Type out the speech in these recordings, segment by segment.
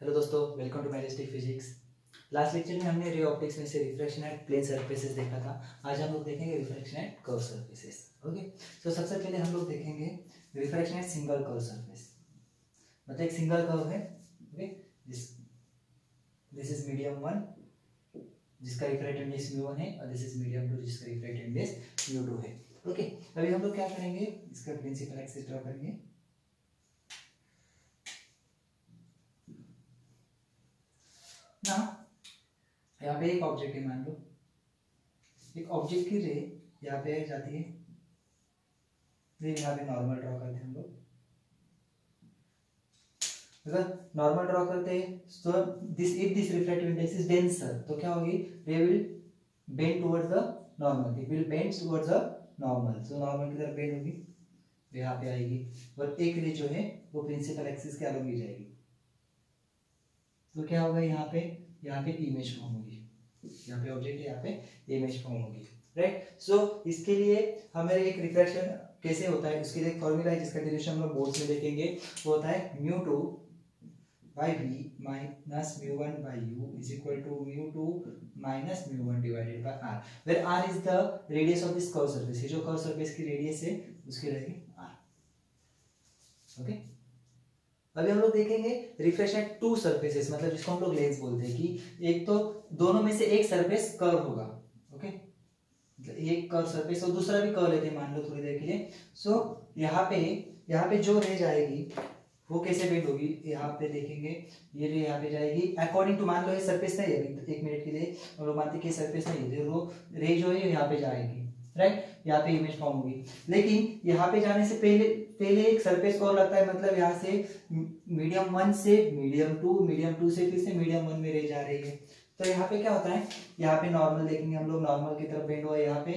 Hello दोस्तों, welcome to majestic physics. Last lecture में हमने रे ऑप्टिक्स में से रिफ्रैक्शन एट प्लेन सरफेसेस देखा था। आज हम लोग देखेंगे refraction at curve surfaces. Okay, तो सबसे पहले हम लोग देखेंगे refraction at single curve surface. मतलब एक सिंगल कर्व है, ओके, दिस इज मीडियम 1 जिसका रिफ्रैक्टिव इंडेक्स μ1 है और दिस इज मीडियम 2 जिसका रिफ्रैक्टिव इंडेक्स μ2 है। ओके, अभी हम लोग क्या करेंगे, इसका प्रिंसिपल एक्सिस ड्रॉ करेंगे। ना यहाँ पे एक ऑब्जेक्ट है, मान लो एक ऑब्जेक्ट की रे यहाँ पे जाती है, फिर यहाँ पे नॉर्मल ड्रॉ करते हैं हम लोग। अगर नॉर्मल ड्रॉ करते हैं तो this if this refractive index is denser तो क्या होगी, रे will bend towards the normal, it will bend towards the normal, so normal की तरफ बेंड होगी, यहाँ पे आएगी और एक रे जो है वो प्रिंसिपल एक्सिस के अलग ही जाएगी। तो क्या होगा, यहाँ पे इमेज फॉर्म होगी, यहाँ पे ऑब्जेक्ट है, यहाँ पे इमेज फॉर्म होगी, राइट। सो इसके लिए हमें एक रिफ्रैक्शन कैसे होता है उसके लिए एक फॉर्मूला है जिसका डेरिवेशन हम लोग बोर्ड्स में देखेंगे। वो होता है μ2 by v minus μ1 by u is equal to μ2 minus μ1 divided by r, where r is the radius of this curve surface। ये जो कर्व सरफेस की रेडियस है उसकी रहेगी r। ओके, अभी हम लोग देखेंगे रिफ्रैक्शन एट टू सरफेसेस, मतलब जिसको हम लोग लेंस बोलते हैं कि एक तो दोनों में से एक सरफेस कर्व होगा। ओके, एक कर्व सरफेस और दूसरा भी कर्व लेते हैं मान लो थोड़ी देर के लिए। सो यहाँ पे जो रे जाएगी वो कैसे बेंड होगी, यहाँ पे देखेंगे ये रे यहाँ पे जाएगी अकॉर्डिंग टू, मान लो ये सरफेस नहीं है, एक मिनट के लिए हम लोग मानते हैं कि सरफेस नहीं है, वो रे जो है यहाँ पे जाएगी, राइट, यहाँ पे इमेज फॉर्म होगी। लेकिन यहाँ पे जाने से पहले एक सरफेस और लगता है, मतलब यहाँ से मीडियम 1 से मीडियम 2, मीडियम 2 से फिर से मीडियम 1 में रे जा रही है। तो यहाँ पे क्या होता है, यहाँ पे नॉर्मल देखेंगे हम लोग, नॉर्मल की तरफ बेंड हुआ है, यहाँ पे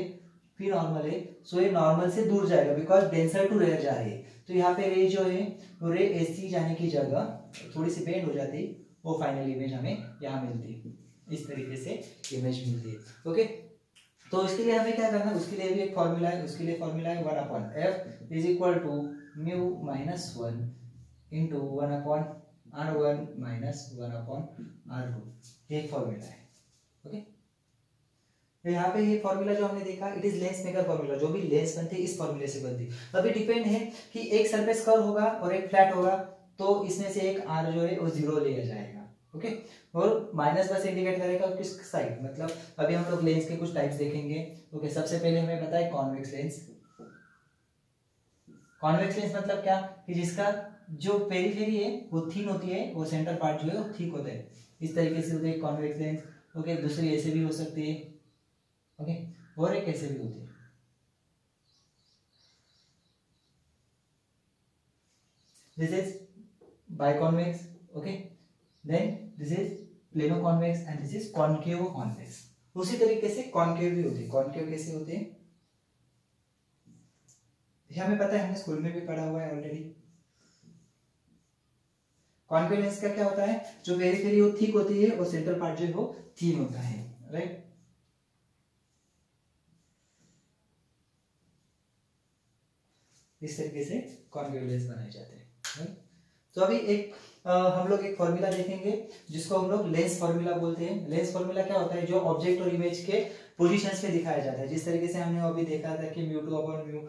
फिर नॉर्मल है, सो ये नॉर्मल से दूर जाएगा बिकॉज डेंसर टू रे जा रही है। तो यहाँ पे रे जो है वो रे ऐसी जाने की जगह थोड़ी सी बेंड हो जाती है, वो फाइनल इमेज हमें यहाँ मिलती है, इस तरीके से इमेज मिलती है। ओके, तो इसके लिए हमें क्या करना है, उसके लिए भी एक फॉर्मूला है, उसके लिए फॉर्मूला है 1/f is equal to mu minus 1 into 1/r1 minus 1/r2, ये फॉर्मूला है। ओके, तो यहाँ पे ये फॉर्मूला जो हमने देखा it is lens maker formula, जो भी लेंस बनती है इस फॉर्मूले से बनती है। अभी डिपेंड है कि एक सरफेस कर्व होगा और एक फ्लैट होगा, तो इसमें से एक r जो है वो 0 लिया जाएगा। ओके, और माइनस बस इंडिकेट करेगा किस साइड, मतलब अभी हम लोग लेंस के कुछ टाइप्स देखेंगे। ओके, सबसे पहले हमें पता है कॉन्वेक्स लेंस। कॉन्वेक्स लेंस मतलब क्या, कि जिसका जो पेरिफेरी है वो थिन होती है, वो सेंटर पार्ट जो है वो थिक होता है, इस तरीके से होती है कॉन्वेक्स लेंस। ओके, दूसरी ऐसे भी हो सकती है, ओके, और एक ऐसे भी होती है। This is biconvex, okay, then this is plano convex and this is concave convex. उसी तरीके से कॉनकेव भी होती है। कॉनकेव कैसे होते हैं, ये हमें पता है, हमने स्कूल में भी पढ़ा हुआ है ऑलरेडी। कॉनकेव लेंस का क्या होता है, जो पेरिफेरी वो थिक होती है और सेंट्रल पार्ट जो है वो थिन होता है, राइट। इस तरीके से कॉनकेव लेंस बनाए जाते हैं। तो अभी हम लोग एक फॉर्मूला देखेंगे जिसको हम लोग लेंस फॉर्मूला बोलते हैं। लेंस फॉर्मूला क्या होता है, जो ऑब्जेक्ट और इमेज के पोजीशंस पे दिखाया जाता है। जिस तरीके से हमने अभी देखा था कि μ2/μ,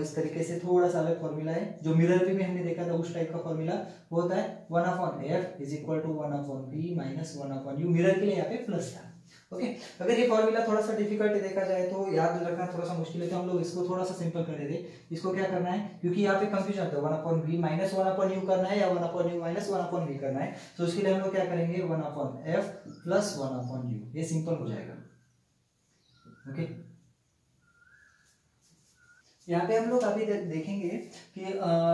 इस तरीके से थोड़ा सा अलग फॉर्मूला है। जो मिरर भी हमने देखा था उस टाइप का फॉर्मूला वो होता है 1/f is equal to 1/b minus 1/u। Mirror के लिए यहाँ पे प्लस था। ओके, अगर ये फॉर्मूला थोड़ा सा डिफिकल्ट देखा जाए तो याद रखना थोड़ा सा मुश्किल है, तो हम लोग इसको थोड़ा सा सिंपल कर देते। इसको क्या करना है, क्योंकि यहाँ पे कंफ्यूजन आता है, 1/b माइनस 1/u करना है या 1/u माइनस 1/v करना है। तो उसके लिए हम लोग क्या करेंगे, 1/f प्लस 1/u, ये सिंपल हो जाएगा। ओके, यहाँ पे हम लोग अभी देखेंगे कि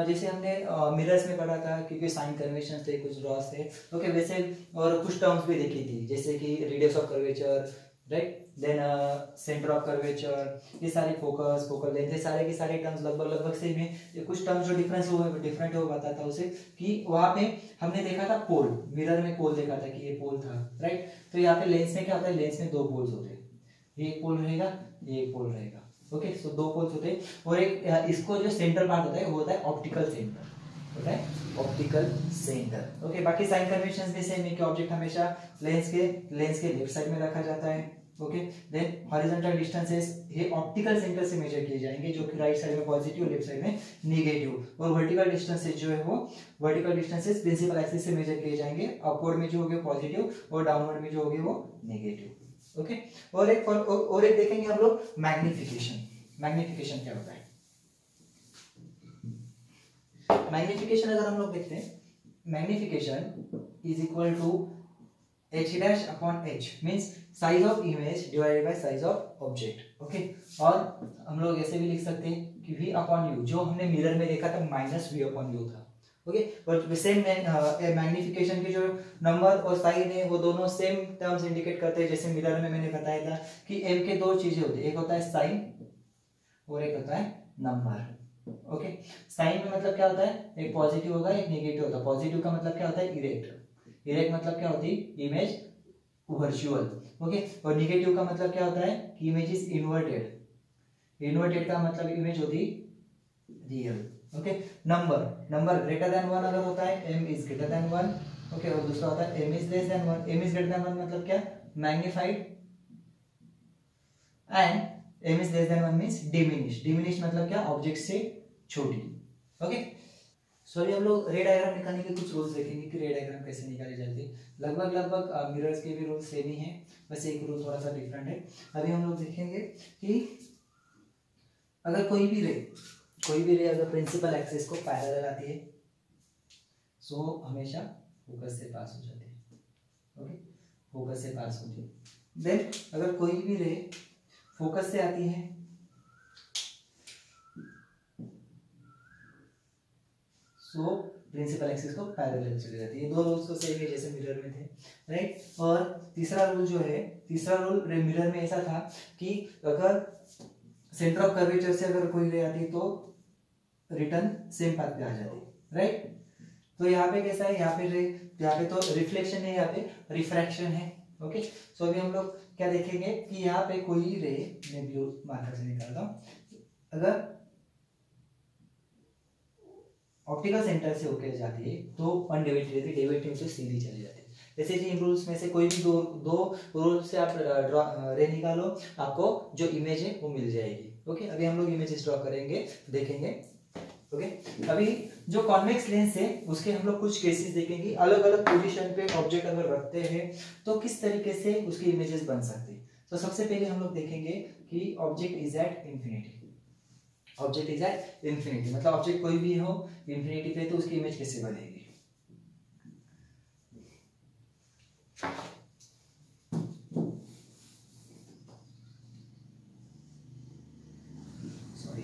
जैसे हमने मिरर्स में पढ़ा था, क्योंकि साइन कन्वेंशन थे, कुछ लॉस थे। ओके, वैसे और कुछ टर्म्स भी देखी थी, जैसे कि radius of curvature, right, then centre of curvature, ये सारे फोकस, फोकल लेंथ, ये सारे के सारे टर्म्स लगभग सेम है। कुछ टर्म्स जो डिफरेंट है वो बताता उसे, कि वहाँ पे हमने देखा था पोल, मिरर में पोल देखा था कि ये पोल था, राइट। तो यहाँ पे लेंस में क्या होता है, लेंस में दो पोल्स होते हैं, ये एक पोल रहेगा, ये एक पोल रहेगा। ओके, सो दो पोल्स होते हैं, और एक इसको जो सेंट्रल पार्ट होता है वो होता है ऑप्टिकल सेंटर। होता है ऑप्टिकल सेंटर। ओके, बाकी साइन कन्वेंशन भी सेम है कि ऑब्जेक्ट हमेशा लेंस के लेफ्ट साइड में रखा जाता है। ओके, देन हॉरिजॉन्टल डिस्टेंसेस ये ऑप्टिकल सेंटर से मेजर किए जाएंगे, जो कि राइट साइड में पॉजिटिव, लेफ्ट साइड में नेगेटिव। और वर्टिकल डिस्टेंसेस जो है वो वर्टिकल डिस्टेंसेस प्रिंसिपल एक्सिस से मेजर किए जाएंगे, अपवर्ड में जो होंगे पॉजिटिव और डाउनवर्ड में जो होंगे वो नेगेटिव। ओके, और एक देखेंगे हम लोग मैग्निफिकेशन। मैग्निफिकेशन क्या होता है? मैग्निफिकेशन अगर हम लोग देखते हैं, magnification is equal to h dash upon h means size of image divided by size of object। Okay, और हम लोग ऐसे भी लिख सकते हैं कि v upon u, जो हमने मिरर में देखा था माइनस v upon u था। ओके, और सेम मैग्निफिकेशन के जो नंबर और साइन है वो दोनों सेम टर्म्स इंडिकेट करते हैं। जैसे मिरर में मैंने बताया था कि m के दो चीजें होती है, एक होता है साइन और एक होता है नंबर। ओके, साइन में मतलब क्या होता है, एक पॉजिटिव होगा एक नेगेटिव होता है। पॉजिटिव का मतलब क्या होता है, इरेक्ट। इरेक्ट मतलब क्या होती है, इमेज वर्चुअल। ओके, और नेगेटिव का मतलब क्या होता है कि इमेज इज इन्वर्टेड। इन्वर्टेड का मतलब इमेज होती real. Okay, number greater than 1 अगर होता है, m is greater than 1। Okay, और दूसरा होता है m is less than 1। m is greater than 1 मतलब क्या, magnified, and m is less than 1 means diminish. Diminish मतलब क्या, ऑब्जेक्ट से छोटी। ओके, सॉरी, हम लोग रे डायग्राम निकालने के कुछ रूल्स देखेंगे कि रे डायग्राम कैसे निकाली जाती है। लगभग मिरर्स के भी रूल्स सेम ही हैं, बस एक रूल थोड़ा सा डिफरेंट है। अभी हम लोग देखेंगे कि अगर कोई भी रे अगर प्रिंसिपल एक्सिस को पैरेलल आती है सो हमेशा फोकस से पास हो जाती है। ओके, फोकस से पास होती है। देन अगर कोई भी रे फोकस से आती है सो प्रिंसिपल एक्सिस को पैरेलल चली जाती है। दो रूल्स तो सेम है जैसे मिरर में थे, राइट। और तीसरा रूल मिरर में ऐसा था कि अगर सेंटर ऑफ कर्वेचर से अगर कोई रे आती तो रिटर्न सेम पाथ पे आ जाती, राइट। तो यहाँ पे कैसा है, यहाँ पे तो रिफ्लेक्शन है, यहाँ पे रिफ्रैक्शन है। ओके, सो अभी हम लोग क्या देखेंगे कि यहाँ पे कोई रे, मैं ब्लू मार्कर से निकालता हूँ, अगर ऑप्टिकल सेंटर से होकर जाती है तो अनडेविएटेड डेविएटिंग से सीधी चली जाती है। जैसे कि इन रूल्स में से कोई भी दो रूल से आप रे निकालो, आपको जो इमेज है वो मिल जाएगी। ओके, अभी हम लोग इमेजेस ड्रॉ करेंगे, देखेंगे। ओके, अभी जो कॉन्वेक्स लेंस है उसके हम लोग कुछ केसेस देखेंगे, अलग अलग पोजीशन पे ऑब्जेक्ट अगर रखते हैं तो किस तरीके से उसकी इमेजेस बन सकती है। तो सबसे पहले हम लोग देखेंगे कि object is at infinity. Object is at infinity मतलब ऑब्जेक्ट कोई भी हो इंफिनिटी पे, तो उसकी इमेज कैसे बनेगी। सॉरी,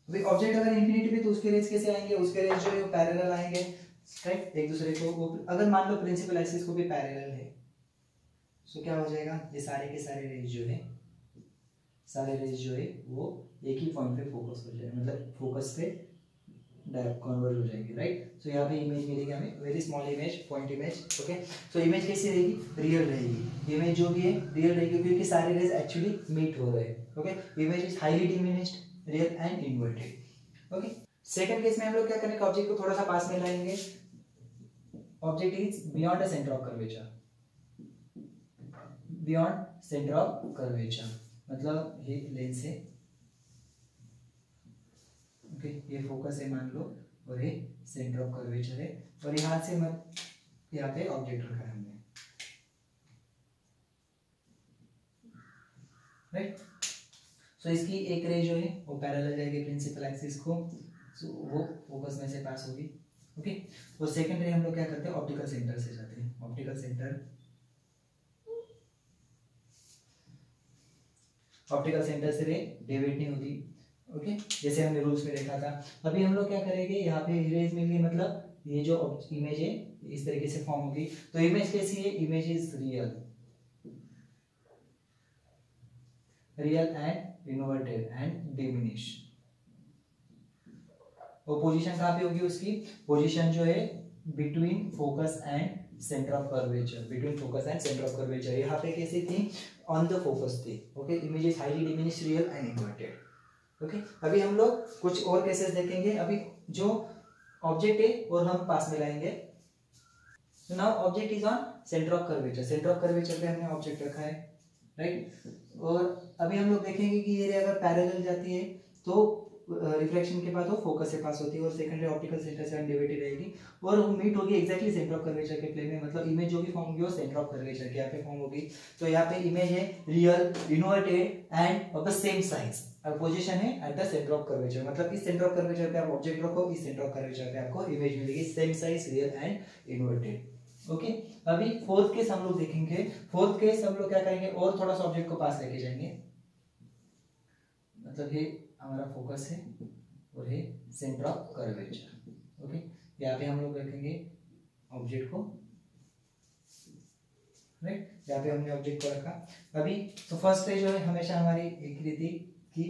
अभी ऑब्जेक्ट अगर इंफिनिटी पे तो उसके रेज कैसे आएंगे, उसके रेज जो है पैरेलल आएंगे, राइट, एक दूसरे को। अगर मान लो प्रिंसिपल एक्सिस को भी पैरेलल है तो क्या हो जाएगा, ये सारे के सारे रेज जो है वो एक ही पॉइंट पे फोकस हो जाएगा, मतलब फोकस पे कन्वर्ज हो जाएंगे, राइट। सो यहाँ पे इमेज मिलेगी हमें, very small image, point image. Okay, so image कैसी रहेगी, रियल रहेगी। इमेज जो भी है रियल रहेगी क्योंकि सारे रेज एक्चुअली मीट हो रहे हैं। Okay, image is highly diminished, real and inverted. Okay, second case में हम लोग क्या करेंगे, ऑब्जेक्ट को थोड़ा सा पास में लाएंगे। Object is beyond the centre of curvature, beyond centre of curvature मतलब ये लेंस है। ओके, ये फोकस है मान लो, और ये सेंटर ऑफ कर्वेचर है, और यहां से यहाँ पे ऑब्जेक्ट रखा है हमने, राइट। सो इसकी एक रे जो है वो पैरेलल जाएगी प्रिंसिपल एक्सिस को, सो वो फोकस में से पास होगी। ओके, और सेकंड रे हम लोग क्या करते हैं, ऑप्टिकल सेंटर से जाते हैं। ऑप्टिकल सेंटर से रे डेविएट नहीं होती। ओके, जैसे हमने रूल्स में देखा था। अभी हम लोग क्या करेंगे, यहाँ पे रेज मिल गई, मतलब ये जो इमेज है इस तरीके से फॉर्म होगी। तो इमेज कैसी है, image is real and inverted and diminish. और पोजीशन कहाँ पे होगी उसकी, पोजीशन जो है between focus and centre of curvature, between focus and centre of curvature. यहाँ पे कैसी थी, ऑन द फोकस थे. Okay, image is highly diminished, real and inverted. Okay, अभी हम लोग कुछ और केसेस देखेंगे. अभी जो ऑब्जेक्ट है और हम पास में लाएंगे. Now object is on centre of curvature. Centre of curvature पे हमने ऑब्जेक्ट रखा है, राइट. और अभी हम लोग देखेंगे कि ये रे अगर पैरेलल जाती है तो रिफ्लेक्शन के बाद वो फोकस से पास होती है और सेकेंडरी ऑप्टिकल सेंटर से अनडिवाइडेड रहेगी और वो मीट होगी एग्जैक्टली सेंटर ऑफ कर्वेचर के प्लेन में. मतलब इमेज जो भी फॉर्म होगी वो सेंटर ऑफ कर्वेचर के यहाँ पे फॉर्म होगी. तो यहाँ पे इमेज है real, inverted end of the same size. और पोजीशन है at the centre of curvature. मतलब इस सेंटर ऑफ कर्वेचर पे आप ऑब्जेक्ट रखो, इस सेंटर ऑफ कर्वेचर पे आपको इमेज मिलेगी same size, real and inverted. Okay, अभी फोर्थ केस हम लोग देखेंगे. फोर्थ केस हम लोग क्या करेंगे, और थोड़ा सा ऑब्जेक्ट को पास लेके जाएंगे. मतलब ये हमारा फोकस है और ये सेंटर ऑफ कर्वेचर. ओके, यहाँ पे हम लोग रखेंगे ऑब्जेक्ट को, राइट. यहाँ पे हमने ऑब्जेक्ट को रखा. अभी तो फर्स्ट रे जो है हमेशा हमारी एक रीति की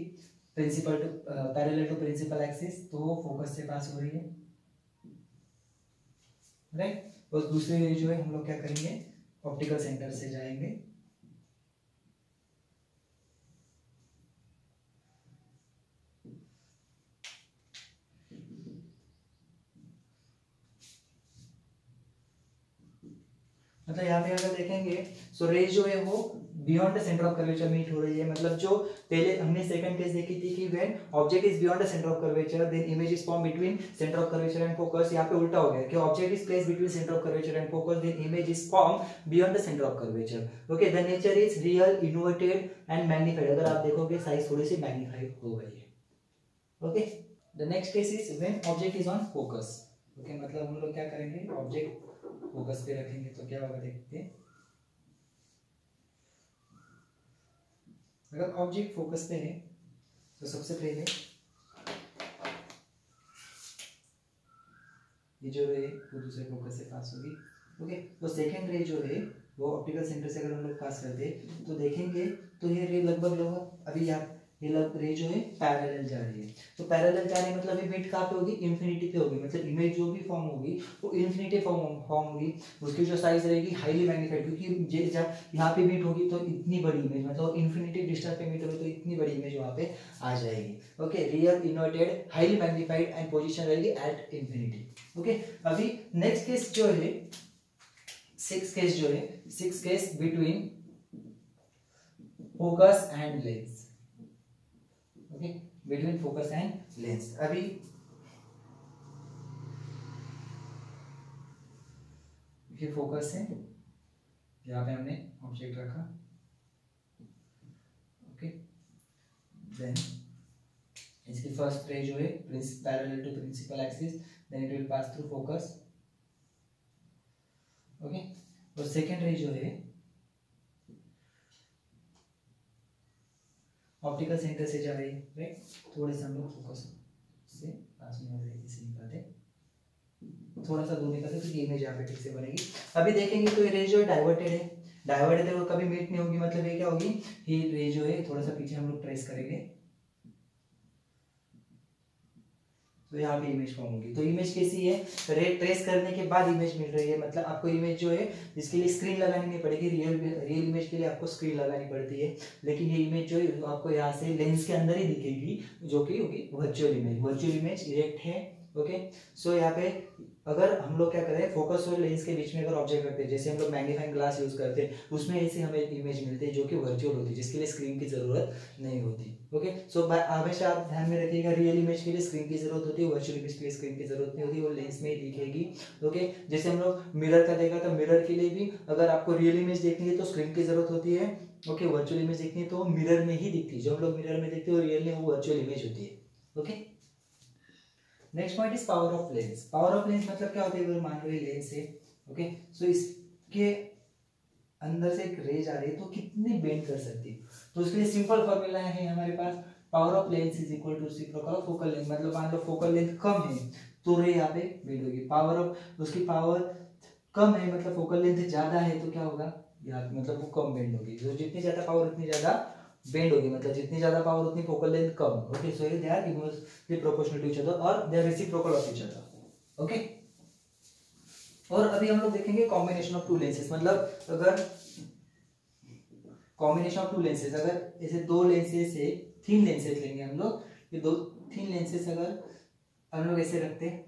principal to parallel to principal axis, तो वो फोकस से पास हो रही है, राइट. और दूसरी रे जो है हम लोग क्या करेंगे, ऑप्टिकल सेंटर से जाएंगे. मतलब यहाँ पे अगर देखेंगे सो रे जो है वो beyond the centre of curvature meet हो रही है. मतलब जो पहले हमने सेकंड केस देखी थी कि when object is beyond the centre of curvature then image is form between centre of curvature and focus. यहाँ पे उल्टा हो गया कि object is placed between centre of curvature and focus then image is form beyond the centre of curvature. Okay, the nature is real, inverted and magnified. अगर आप देखोगे size थोड़ी सी मैग्नीफाइड हो गई है. Okay, the next case is when object is on focus. Okay, मतलब हम लोग क्या करेंगे, ऑब्जेक्ट फोकस पे रखेंगे तो क्या होगा देखते हैं. अगर ऑब्जेक्ट फोकस पे है तो सबसे पहले ये जो रे वो दूसरे फोकस से पास होगी. ओके, तो सेकेंड रे जो है वो ऑप्टिकल सेंटर से अगर हम लोग पास करते हैं तो देखेंगे तो ये रे लगभग अभी यहाँ ये रे जो है पैरेलल जा रही है. तो पैरेलल जा रही है मतलब ये मीट कहाँ पे होगी, इन्फिनिटी पे होगी. मतलब इमेज जो भी फॉर्म होगी वो इन्फिनिटी फॉर्म होगी. उसकी जो साइज रहेगी हाईली मैग्नीफाइड, क्योंकि जब यहाँ पे मीट होगी तो इतनी बड़ी इमेज, मतलब इन्फिनिटी डिस्टेंस पे मीट होगी तो इतनी बड़ी इमेज वहाँ पे आ जाएगी. Okay, real, inverted, highly magnified and position रहेगी एट इन्फिनिटी. ओके, अभी नेक्स्ट केस जो है six case between focus and lens. Okay, between focus and lens. अभी ये फोकस है, यहाँ पे हमने ऑब्जेक्ट रखा. ओके, देन इसकी फर्स्ट रे जो है parallel to principal axis, then it will pass through focus. Okay, और सेकेंड रे जो है ऑप्टिकल सेंटर से जा रही है, राइट. थोड़े से हम लोग फोकस से पास में हो रही इसे निकालते, थोड़ा सा दूर निकालते तो इमेज यहाँ पे ठीक से बनेगी. अभी देखेंगे तो ये रे जो है डाइवर्टेड है वो कभी मीट नहीं होगी. मतलब ये क्या होगी, ये रे जो है थोड़ा सा पीछे हम लोग ट्रेस करेंगे तो यहाँ पे इमेज फॉर्म होगी. तो इमेज कैसी है, रे ट्रेस करने के बाद इमेज मिल रही है. मतलब आपको इमेज जो है जिसके लिए स्क्रीन लगानी नहीं पड़ेगी, रियल इमेज के लिए आपको स्क्रीन लगानी पड़ती है. लेकिन ये इमेज जो है आपको यहाँ से लेंस के अंदर ही दिखेगी, जो कि होगी वर्चुअल इमेज इरेक्ट है. ओके, सो यहाँ पे अगर हम लोग क्या करें, फोकस और लेंस के बीच में अगर ऑब्जेक्ट रखते हैं, जैसे हम लोग मैग्नीफाइंग ग्लास यूज करते हैं, उसमें ऐसे हमें इमेज मिलती है जो कि वर्चुअल होती है, जिसके लिए स्क्रीन की जरूरत नहीं होती. ओके, सो हमेशा आप ध्यान में रखिएगा, रियल इमेज के लिए स्क्रीन की जरूरत होती है, वर्चुअल इमेज के लिए स्क्रीन की जरूरत नहीं होती, वो लेंस में ही दिखेगी. ओके, जैसे हम लोग मिरर का देखा तो मिरर के लिए भी अगर आपको रियल इमेज देखनी है तो स्क्रीन की जरूरत होती है. ओके, वर्चुअल इमेज देखनी है तो मिरर में ही दिखती है. जो हम लोग मिरर में देखते हैं वो रियल में वो वर्चुअल इमेज होती है. Okay, next point is power of lens. Power of lens मतलब क्या होता है, अगर मान लो ये लेंस है. ओके, सो इसके अंदर से एक रे जा रही है तो कितनी बेंड कर सकती है, तो उसके लिए सिंपल फॉर्मूला है हमारे पास, power of lens is equal to reciprocal of focal length. मतलब मान लो फोकल लेंथ कम है तो रे यहाँ पे बेंड होगी. पावर ऑफ उसकी पावर कम है मतलब फोकल लेंथ ज्यादा है तो क्या होगा, यहाँ मतलब वो कम बेंड होगी. तो जितनी ज्यादा पावर उतनी ज्यादा बेंड होगी, मतलब जितनी ज्यादा पावर उतनी फोकल लेंथ कम. Okay, so they are inversely proportional to each other और they are reciprocal of each other. Okay, और अभी हम लोग देखेंगे कॉम्बिनेशन ऑफ टू लेंसेज. मतलब अगर कॉम्बिनेशन ऑफ टू लेंसेज, अगर ऐसे दो लेंसेज से थिन लेंसेज लेंगे हम लोग, ये दो थिन लेंसेज अगर हम लोग ऐसे रखते हैं,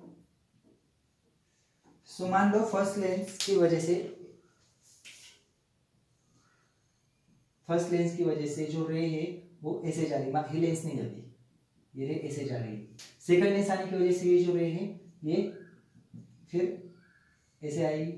सो मान लो फर्स्ट लेंस की वजह से जो रे है वो ऐसे जा रही है, ये लेंस नहीं जाती, ये रे ऐसे जा रही है। सेकंड लेंस आने की वजह से ये जो रे है ये फिर ऐसे आएगी।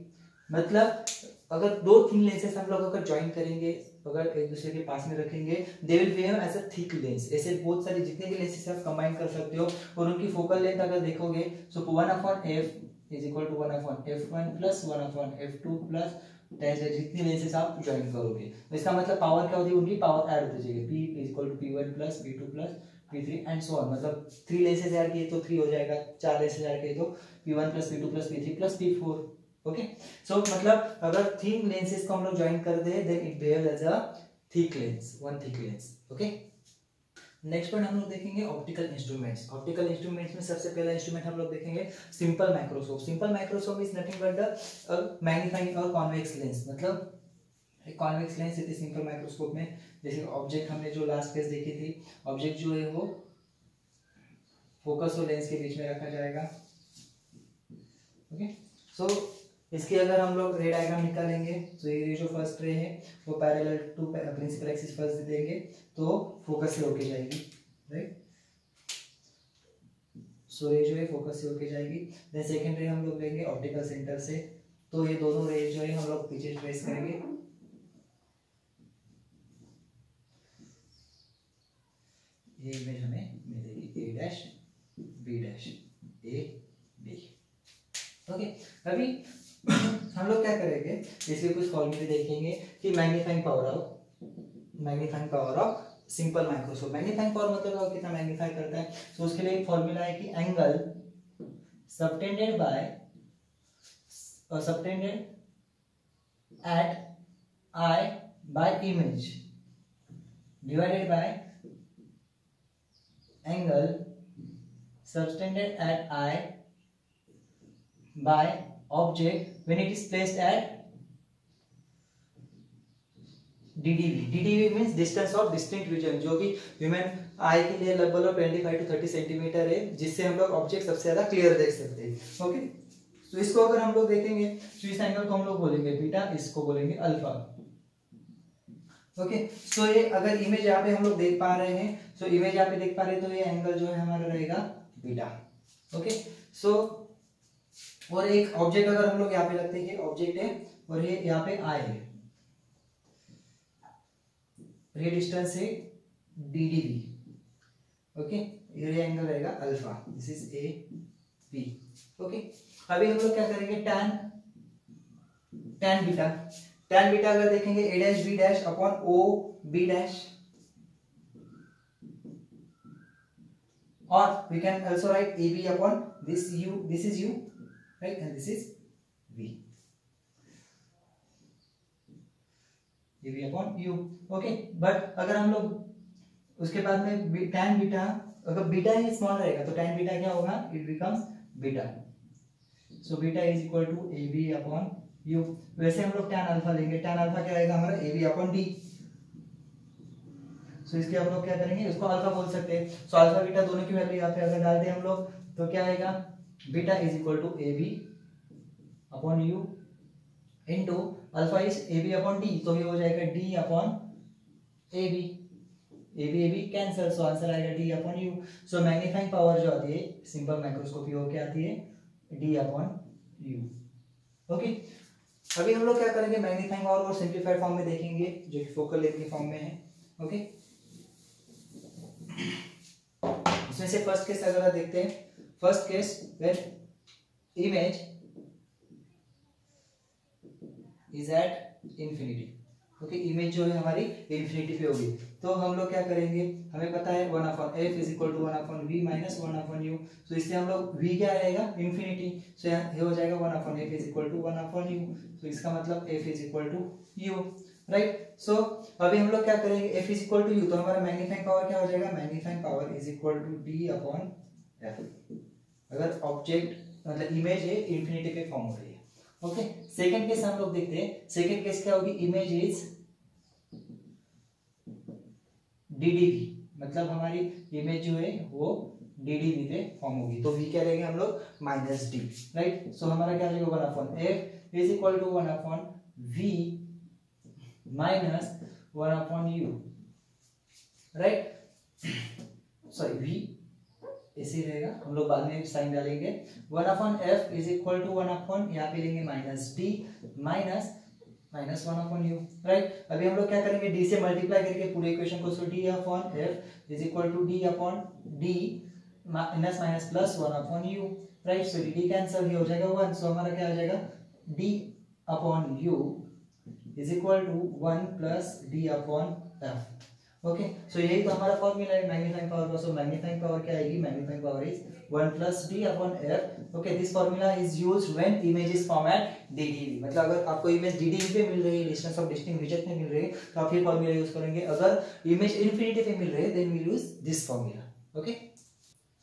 मतलब अगर दो थिन लेंसेस हम लोग अगर ज्वाइन करेंगे, अगर एक दूसरे के पास में रखेंगे, they will behave as a thick lens. ऐसे बहुत सारे जितने भी लेंसेस आप कंबाइन कर सकते हो, और उनकी फोकल लेंथ अगर देखोगे so 1/f is equal to 1/f1 plus 1/f2 plus dash dash, जितनी लेंसेस आप ज्वाइन करोगे तो इसका मतलब पावर क्या होती है, उनकी पावर ऐड होती जाएगी, p is equal to p1 plus p2 plus p3 and so on. मतलब 3 लेंसेस ऐड किए तो 3 हो जाएगा, 4 लेंसेस ऐड किए तो p1 plus p2 plus p3 plus p4। Okay, so मतलब अगर थिन लेंसेस को हम लोग ज्वाइन कर दे then it behaves as a thick lens, one thick lens. Okay, next point हम लोग देखेंगे ऑप्टिकल इंस्ट्रूमेंट्स। ऑप्टिकल इंस्ट्रूमेंट्स में सबसे पहला इंस्ट्रूमेंट हम लोग देखेंगे simple microscope. Simple microscope is nothing but the magnifying और कॉन्वेक्स लेंस। मतलब कॉन्वेक्स लेंस इतने सिंपल माइक्रोस्कोप में, जैसे ऑब्जेक्ट हमने जो लास्ट केस देखी थी, ऑब्जेक्ट जो है वो फोकस और लेंस के बीच में रखा जाएगा। ओके, सो इसके अगर हम लोग रे डायग्राम निकालेंगे तो ये जो फर्स्ट रे है वो parallel to principal axis first देंगे तो फोकस से होके जाएगी, राइट। सो रे जो है फोकस से होके जाएगी। देन सेकंड रे हम लोग लेंगे ऑप्टिकल सेंटर से, तो ये दोनों रे जो है हम लोग पीछे ट्रेस करेंगे। ये इमेज हमें मिलेगी a dash b dash a b। Okay, अभी हम लोग क्या करेंगे, इसके कुछ फॉर्मूले देखेंगे कि magnifying power of simple microscope. Magnifying power मतलब कितना मैग्नीफाई करता है, तो उसके लिए एक फॉर्मूला है कि angle subtended at eye by image divided by angle subtended at eye by object when it is placed at DDV. DDV means distance of distinct vision, जो कि ह्यूमन आई के लिए लगभग 25 to 30 सेंटीमीटर है, जिससे हम लोग ऑब्जेक्ट सबसे ज्यादा क्लियर देख सकते हैं। ओके, तो इसको अगर हम लोग देखेंगे तो इस एंगल को हम लोग बोलेंगे बीटा, इसको बोलेंगे अल्फा। ओके, सो ये अगर इमेज यहाँ पे हम लोग देख पा रहे हैं, सो इमेज यहाँ पे देख पा रहे हैं, तो ये एंगल जो है हमारा रहेगा बीटा। ओके, सो और एक ऑब्जेक्ट अगर हम लोग यहाँ पे रखते हैं, ऑब्जेक्ट है और ये यहाँ पे आई है, ये डिस्टेंस है DDV। ओके, ये एंगल रहेगा alpha, this is A B. Okay, अभी हम लोग क्या करेंगे, tan बीटा अगर देखेंगे a dash b dash upon o b dash, और we can also write ab upon this is u, right, and this is v, ab upon u। Okay, but अगर हम लोग उसके बाद में tan बीटा, अगर बीटा ही स्मॉल रहेगा तो tan बीटा क्या होगा, it becomes beta. So beta is equal to ab upon u। वैसे हम लोग tan अल्फा लेंगे, tan अल्फा क्या आएगा हमारा ab अपॉन d। सो इसके हम लोग क्या करेंगे, इसको अल्फा बोल सकते हैं। सो अल्फा बीटा दोनों की वैल्यू यहाँ पे अगर डाल दें हम लोग तो क्या आएगा, beta is equal to ab upon u into alpha is ab upon d, तो ये हो जाएगा d upon ab cancel, so answer आएगा d upon u। So magnifying power जो आती है सिंपल माइक्रोस्कोपी वो क्या आती है, d अपॉन u। ओके, अभी हम लोग क्या करेंगे, मैग्नीफाइंग पावर को सिंपलीफाइड फॉर्म में देखेंगे जो कि फोकल लेंथ के फॉर्म में है। ओके, इसमें से फर्स्ट केस अगर देखते हैं, first case where image is at infinity. Okay, image जो है हमारी इंफिनिटी पे होगी, तो हम लोग क्या करेंगे, हमें पता है 1/f is equal to 1/v minus 1/u। So इसलिए हम लोग v क्या रहेगा, इंफिनिटी, सो ये हो जाएगा 1/f is equal to 1/u। तो इसका मतलब f is equal to u, right. So अभी हम लोग क्या करेंगे, f is equal to u, तो हमारा मैग्नीफाइंग पावर क्या हो जाएगा, magnifying power is equal to d upon f। अगर ऑब्जेक्ट मतलब इमेज है इंफिनिटी पे फॉर्म हो रही है। ओके, सेकंड केस हम लोग देखते हैं, सेकंड केस क्या होगी, इमेज इज DDV, मतलब हमारी इमेज जो है वो DDV पे फॉर्म होगी। तो V क्या लेंगे हम लोग, -D, राइट। सो हमारा क्या लेंगे 1/f is equal to 1/v minus 1/u, right. Sorry V ऐसे रहेगा, हम लोग बाद में साइन डालेंगे। 1/f इज इक्वल टू 1/, यहाँ पे लेंगे -d माइनस 1/u, राइट। अभी हम लोग क्या करेंगे, d से मल्टीप्लाई करके पूरे इक्वेशन को, so d/f is equal to d/d minus minus plus 1/u, right. So dd cancel, ये हो जाएगा 1। सो हमारा क्या आ जाएगा, d/u is equal to 1 plus d/f। Okay, so यही तो हमारा फॉर्मूला है मैग्नीफाइंग पावर का। सो मैग्नीफाइंग पावर क्या आएगी, magnifying power is 1 plus d/f। Okay, this formula is used when image is form at DDV, मतलब अगर आपको इमेज DDV पे मिल रही है, डिस्टेंस ऑफ डिस्टिंक्ट रीजन में मिल रही है, तो आप ये फॉर्मूला यूज करेंगे। अगर इमेज इनफिनिटी पे मिल रही है then we use this formula. Okay,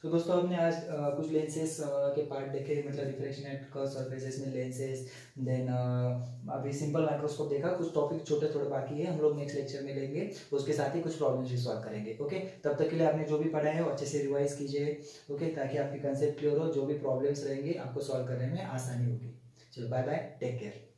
तो दोस्तों हमने आज कुछ लेंसेज के पार्ट देखे, मतलब रिफ्रैक्शन एट कर्व सरफेसेस में लेंसेज, देन अभी सिंपल माइक्रोस्कोप देखा। कुछ टॉपिक छोटे थोड़े बाकी है, हम लोग नेक्स्ट लेक्चर में लेंगे, उसके साथ ही कुछ प्रॉब्लम्स भी सॉल्व करेंगे। ओके, तब तक के लिए आपने जो भी पढ़ा है वो अच्छे से रिवाइज कीजिए, ओके, ताकि आपकी कंसेप्ट क्लियर हो, जो भी प्रॉब्लम्स रहेंगे आपको सॉल्व करने में आसानी होगी। चलो बाय बाय, टेक केयर।